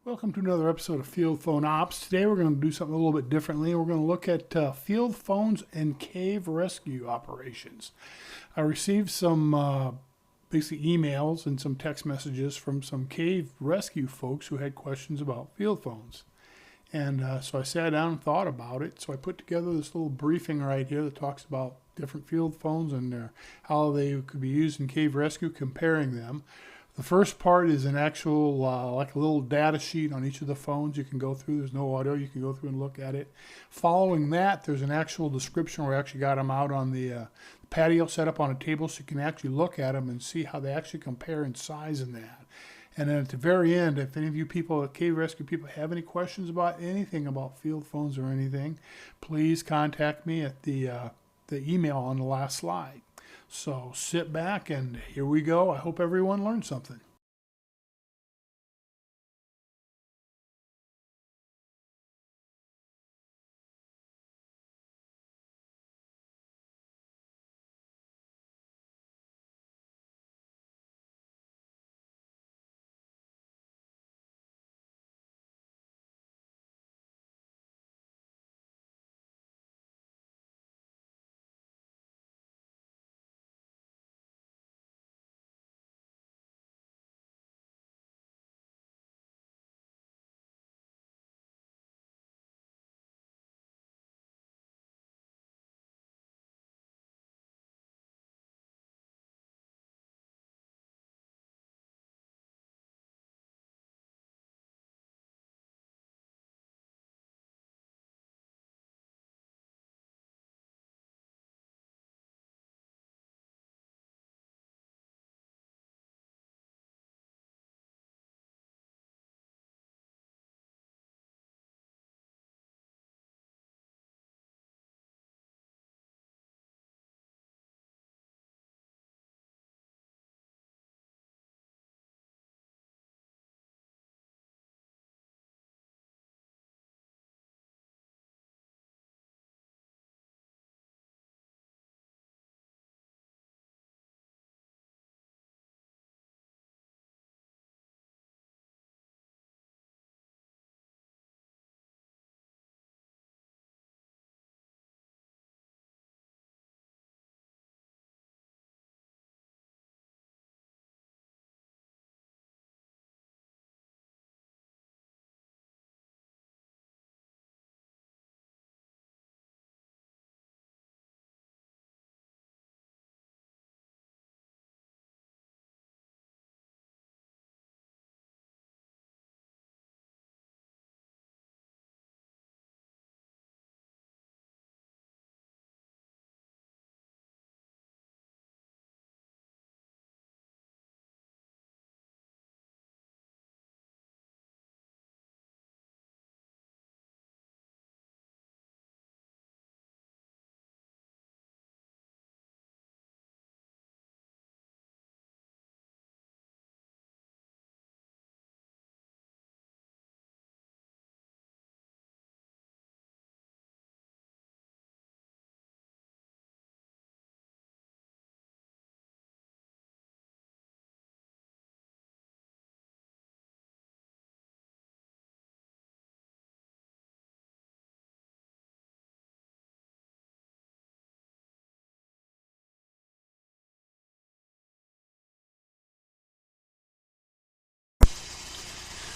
Welcome to another episode of Field Phone Ops. Today we're going to do something a little bit differently. We're going to look at field phones and cave rescue operations. I received some basic emails and some text messages from some cave rescue folks who had questions about field phones. And so I sat down and thought about it. So I put together this little briefing right here that talks about different field phones and how they could be used in cave rescue, comparing them. The first part is an actual, like a little data sheet on each of the phones you can go through. There's no audio. You can go through and look at it. Following that, there's an actual description where I actually got them out on the patio set up on a table so you can actually look at them and see how they actually compare in size in that. And then at the very end, if any of you people, cave rescue people, have any questions about anything about field phones or anything, please contact me at the email on the last slide. So sit back and here we go. I hope everyone learned something.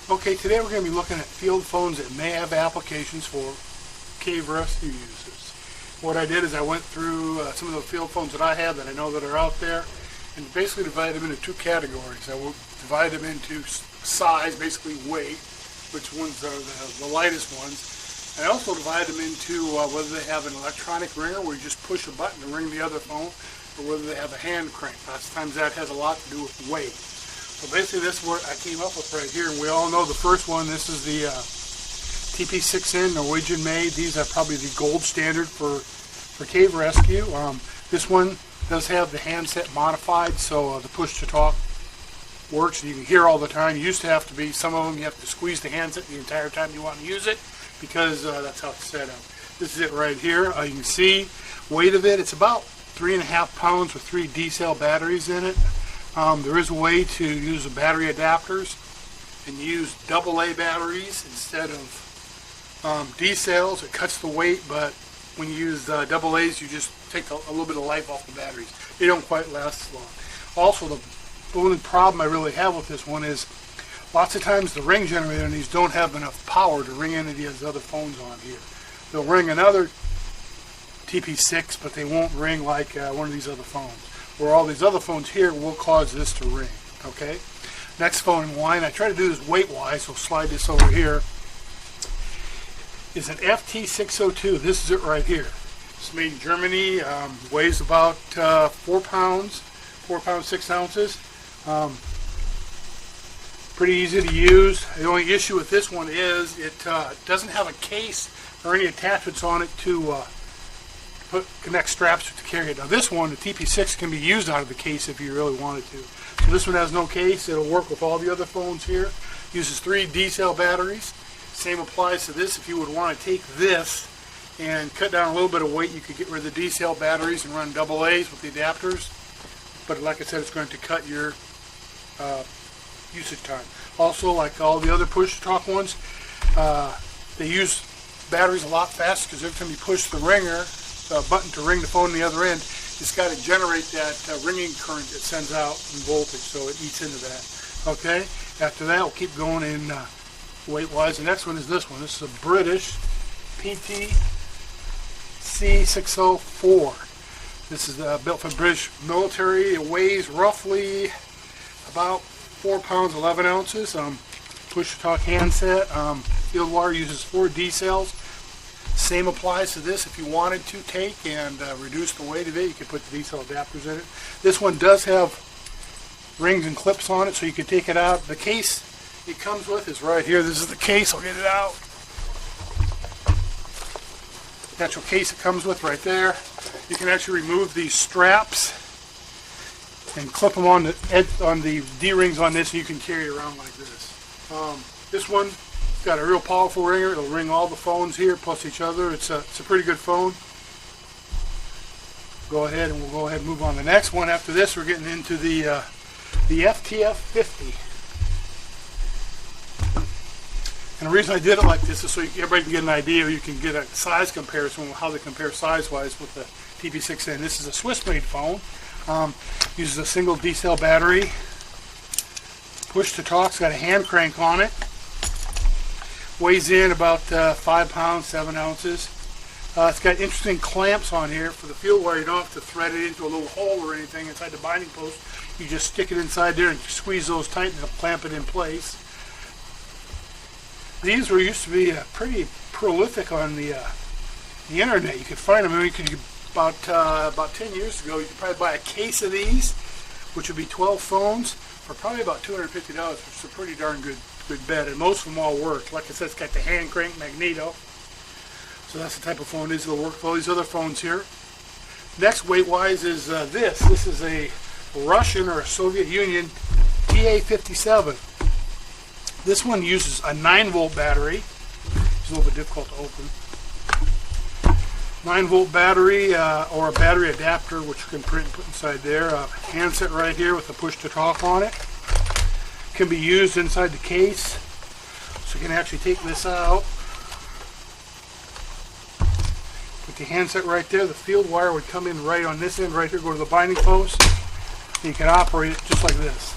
Okay, today we're going to be looking at field phones that may have applications for cave rescue uses. What I did is I went through some of the field phones that I have that I know that are out there and basically divided them into two categories. I will divide them into size, basically weight, which ones are the lightest ones. I also divide them into whether they have an electronic ringer where you just push a button to ring the other phone, or whether they have a hand crank. Lots of times that has a lot to do with weight. So basically this is what I came up with right here, and we all know the first one. This is the TP6N Norwegian made. These are probably the gold standard for cave rescue. This one does have the handset modified, so the push to talk works and you can hear all the time. You used to have to be, some of them you have to squeeze the handset the entire time you want to use it, because that's how it's set up. This is it right here. You can see weight of it. It's about 3.5 pounds with 3 D-cell batteries in it. There is a way to use the battery adapters and use AA batteries instead of D cells. It cuts the weight, but when you use AA's, you just take a little bit of life off the batteries. They don't quite last as long. Also, the only problem I really have with this one is lots of times the ring generator in these don't have enough power to ring any of these other phones on here. They'll ring another TP6, but they won't ring like one of these other phones. Where all these other phones here will cause this to ring. Okay. Next phone in line, I try to do this weight-wise, so slide this over here, is an FT602. This is it right here. It's made in Germany, weighs about 4 pounds, 4 pounds 6 ounces. Pretty easy to use. The only issue with this one is it doesn't have a case or any attachments on it to connect straps to carry it. Now this one, the TP6, can be used out of the case if you really wanted to. So this one has no case. It'll work with all the other phones here. Uses 3 D-cell batteries. Same applies to this. If you would want to take this and cut down a little bit of weight, you could get rid of the D-cell batteries and run AA's with the adapters. But like I said, it's going to cut your usage time. Also, like all the other push-to-talk ones, they use batteries a lot faster because every time you push the ringer, button to ring the phone on the other end, it's got to generate that ringing current that sends out in voltage, so it eats into that. Okay, after that, we'll keep going in weight-wise. The next one is this one. This is a British PTC604. This is built for British military. It weighs roughly about 4 pounds 11 ounces. Push-to-talk handset. Field wire uses 4 D cells. Same applies to this. If you wanted to take and reduce the weight of it, you could put the D-cell adapters in it. This one does have rings and clips on it, so you can take it out. The case it comes with is right here. This is the case. I'll get it out. The actual case it comes with right there. You can actually remove these straps and clip them on the D-rings on this, and you can carry it around like this. This one got a real powerful ringer. It'll ring all the phones here plus each other. It's a pretty good phone. We'll go ahead and move on to the next one. After this, we're getting into the FTF50. And the reason I did it like this is so everybody can get an idea, or you can get a size comparison of how they compare size-wise with the TP6N. This is a Swiss-made phone. Uses a single D-cell battery. Push-to-talk. It's got a hand crank on it. Weighs in about 5 pounds, 7 ounces. It's got interesting clamps on here for the field wire. You don't have to thread it into a little hole or anything inside the binding post. You just stick it inside there and squeeze those tight and it'll clamp it in place. These used to be pretty prolific on the internet. You could find them. I mean, about 10 years ago, you could probably buy a case of these, which would be 12 phones, for probably about $250, which is a pretty darn good bet, and most of them all work. Like I said, it's got the hand crank magneto, so that's the type of phone it is. It'll work with all these other phones here. Next, weight-wise, is this. This is a Russian or a Soviet Union TA57. This one uses a 9-volt battery. It's a little bit difficult to open. 9-volt battery or a battery adapter, which you can print and put inside there. A handset right here with a push-to-talk on it. Can be used inside the case, so you can actually take this out. Put the handset right there. The field wire would come in right on this end right here, go to the binding post, and you can operate it just like this.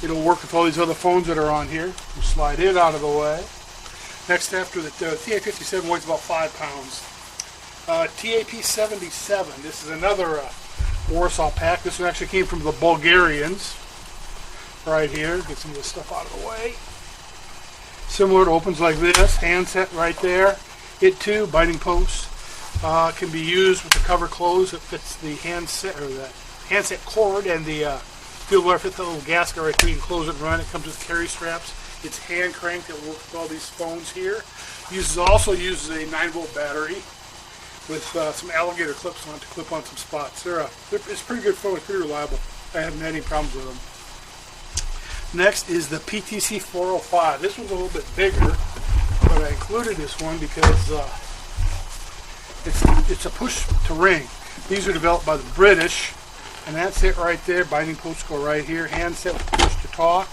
It'll work with all these other phones that are on here. You slide it out of the way. Next, after the TA57 weighs about 5 pounds. TAP77. This is another Warsaw pack. This one actually came from the Bulgarians. Right here. Get some of this stuff out of the way. Similar, it opens like this. Handset right there. It too, binding post. Can be used with the cover closed. It fits the handset or the handset cord, and the field wire fits the little gasket right there. You can close it and run. It comes with carry straps. It's hand cranked. It works with all these phones here. Also uses a 9-volt battery with some alligator clips on it to clip on some spots. It's a pretty good phone. It's pretty reliable. I haven't had any problems with them. Next is the PTC 405. This one's a little bit bigger, but I included this one because it's a push to ring. These are developed by the British. And that's it right there. Binding posts go right here. Handset with push to talk.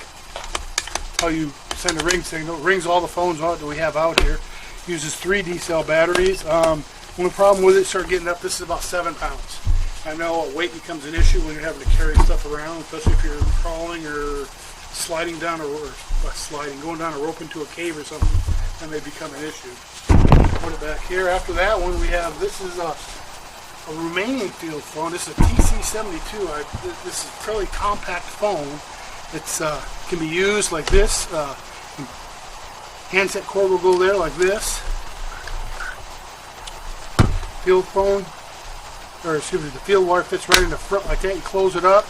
How you send a ring signal. It rings all the phones out that we have out here. Uses 3 D-cell batteries. Only problem with it, start getting up, this is about 7 pounds. I know weight becomes an issue when you're having to carry stuff around, especially if you're crawling or sliding down going down a rope into a cave or something, that may become an issue. Put it back here. After that one, we have, this is a Romanian field phone. This is a TC72. This is a fairly compact phone. It's can be used like this. Handset cord will go there like this. Field phone, or excuse me, the field wire fits right in the front like that. You close it up,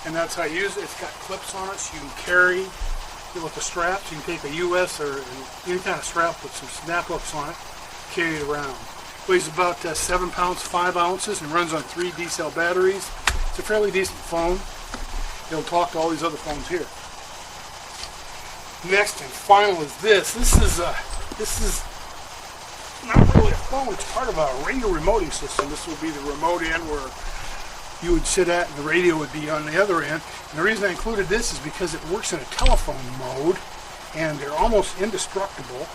and that's how you use it. It's got clips on it, so you can carry it with the straps. You can take a US or any kind of strap with some snap hooks on it, carry it around. Weighs about 7 pounds, 5 ounces, and runs on 3 D-cell batteries. It's a fairly decent phone. It'll talk to all these other phones here. Next and final is this. This is not really a phone. It's part of a radio remoting system. This would be the remote end where you would sit at, and the radio would be on the other end. And the reason I included this is because it works in a telephone mode, and they're almost indestructible.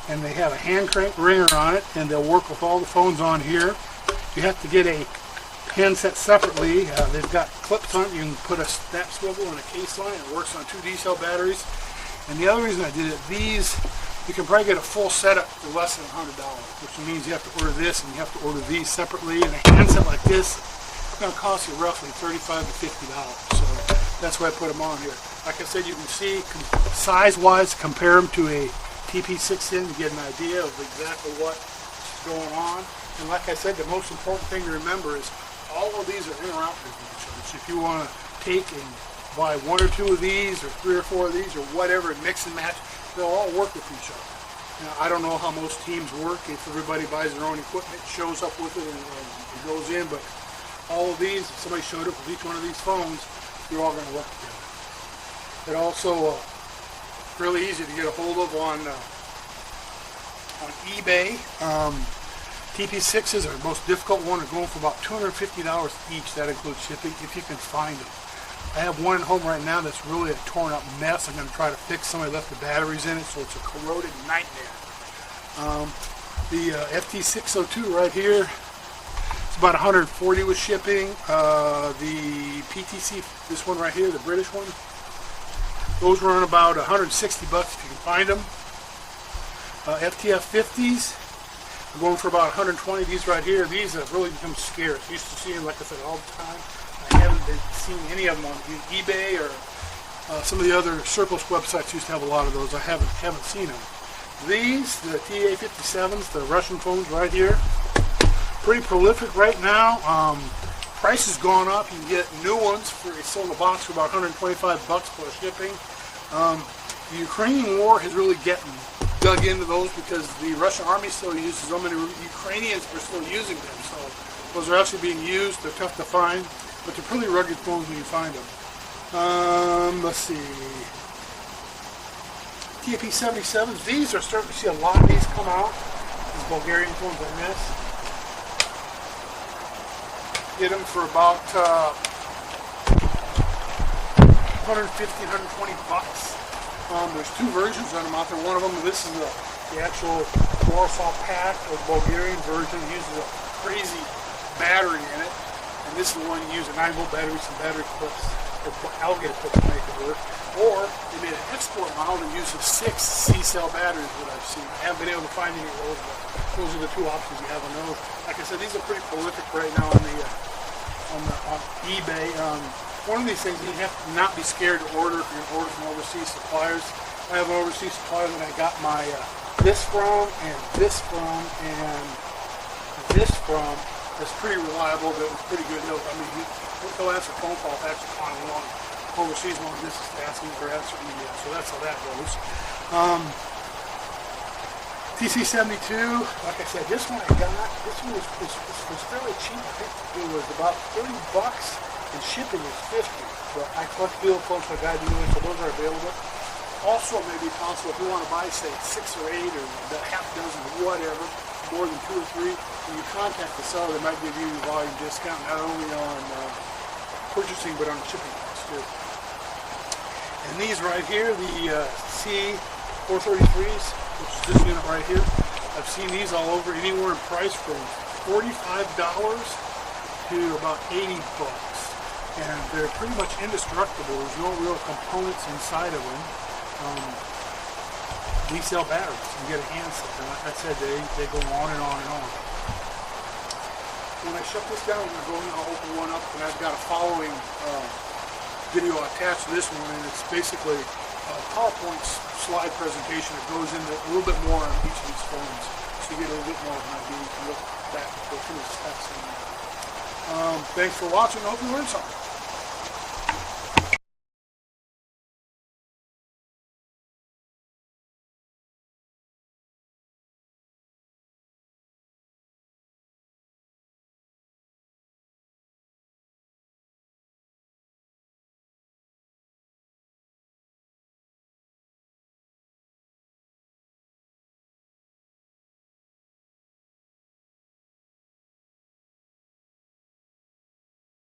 And they have a hand crank ringer on it, and they'll work with all the phones on here. You have to get a handset separately. They've got clips on it. You can put a snap swivel and a case on it. It works on 2 D-cell batteries. And the other reason I did it, these, you can probably get a full setup for less than $100, which means you have to order this and you have to order these separately. And a handset like this is going to cost you roughly $35 to $50. So that's why I put them on here. Like I said, you can see size-wise, compare them to a TP6N to get an idea of exactly what's going on. And like I said, the most important thing to remember is all of these are interoperable with each other. So if you want to take and buy 1 or 2 of these or 3 or 4 of these or whatever and mix and match, they'll all work with each other. Now, I don't know how most teams work. If everybody buys their own equipment, shows up with it, and it goes in, but all of these, if somebody showed up with each one of these phones, they're all going to work together. They're also really easy to get a hold of on eBay. TP6s are the most difficult one. They're going for about $250 each. That includes shipping, if you can find them. I have one at home right now that's really a torn up mess. I'm going to try to fix. Somebody left the batteries in it, so it's a corroded nightmare. The FT602 right here, it's about $140 with shipping. The PTC, this one right here, the British one, those run about $160 if you can find them. FTF 50s are going for about $120. These right here, these have really become scarce. I used to see them, like I said, all the time. I haven't seen any of them on eBay or some of the other surplus websites used to have a lot of those. I haven't seen them. These, the TA57s, the Russian phones right here, pretty prolific right now. Price has gone up. You can get new ones for it's sold in a box for about $125 plus shipping. The Ukrainian war has really dug into those because the Russian army still uses them and the Ukrainians are still using them. So those are actually being used. They're tough to find, but they're pretty rugged phones when you find them. Let's see. TP77s. These are starting to see a lot of these come out. These Bulgarian phones I miss. Get them for about $150, $120. There's 2 versions of them out there. One of them, this is the actual Warsaw pack or Bulgarian version. It uses a crazy battery in it. And this is the one you use a 9-volt battery, some battery clips, or alligator clips to make it work. Or they made an export model that uses 6 C-cell batteries that I've seen. I haven't been able to find any of those, but those are the 2 options you have on those. Like I said, these are pretty prolific right now on eBay. One of these things you have to not be scared to order if you're going to order from overseas suppliers. I have an overseas supplier that I got my this from, and this from, and this from. It's pretty reliable, but it was pretty good. He'll answer phone calls actually on one overseas one. This is asking for answering me, so that's how that goes. TC72, like I said, this one I got. This one was fairly cheap. I think it was about $30, and shipping is $50. But I collect field phones like I do, so those are available. Also, maybe possible if you want to buy, say, 6 or 8 or a half dozen or whatever, more than 2 or 3, when you contact the seller, they might give you a volume discount, not only on purchasing, but on shipping costs too. And these right here, the C433s, which is this unit right here, I've seen these all over, anywhere in price from $45 to about 80 bucks. And they're pretty much indestructible. There's no real components inside of them. We sell batteries and get a handset. And like I said, they go on and on and on. When I shut this down, I'm going to go in and I'll open one up, and I've got a following video attached to this one, and it's basically a PowerPoint slide presentation that goes into a little bit more on each of these phones, so you get a little bit more of an idea. You can look back, go through the specs. Thanks for watching. I hope you learned something.